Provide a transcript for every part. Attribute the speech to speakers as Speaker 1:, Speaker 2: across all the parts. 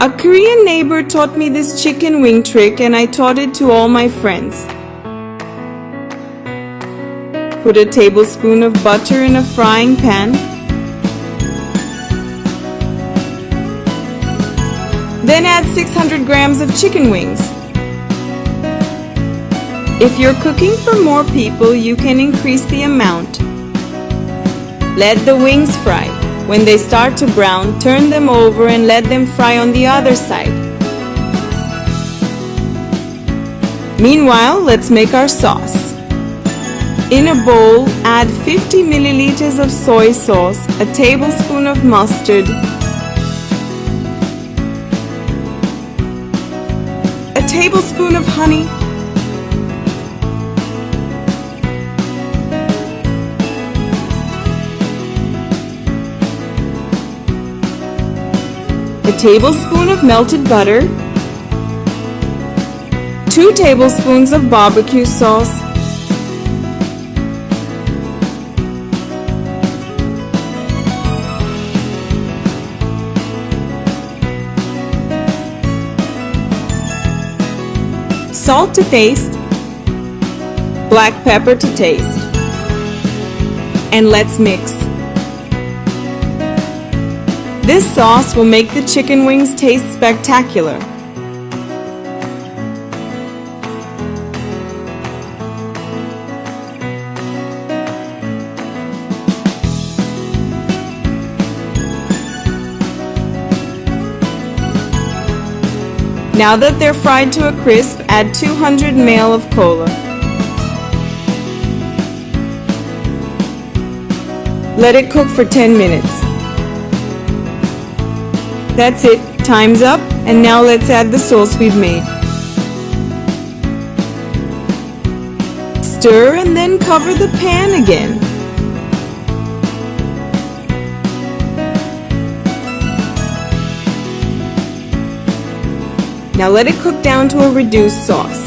Speaker 1: A Korean neighbor taught me this chicken wing trick and I taught it to all my friends. Put a tablespoon of butter in a frying pan. Then add 600 grams of chicken wings. If you're cooking for more people, you can increase the amount. Let the wings fry. When they start to brown, turn them over and let them fry on the other side. Meanwhile, let's make our sauce. In a bowl, add 50 milliliters of soy sauce, a tablespoon of mustard, a tablespoon of honey, a tablespoon of melted butter, 2 tablespoons of BBQ sauce, salt to taste, black pepper to taste, and let's mix. This sauce will make the chicken wings taste spectacular. Now that they're fried to a crisp, add 200 ml of cola. Let it cook for 10 minutes. That's it, time's up, and now let's add the sauce we've made. Stir and then cover the pan again. Now let it cook down to a reduced sauce.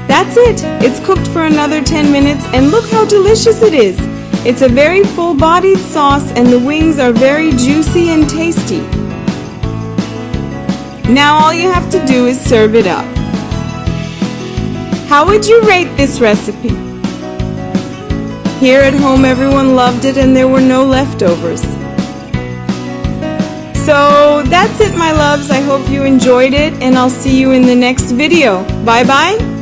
Speaker 1: That's it! It's cooked for another 10 minutes and look how delicious it is! It's a very full-bodied sauce and the wings are very juicy and tasty. Now all you have to do is serve it up. How would you rate this recipe? Here at home everyone loved it and there were no leftovers. So that's it, my loves. I hope you enjoyed it and I'll see you in the next video. Bye bye.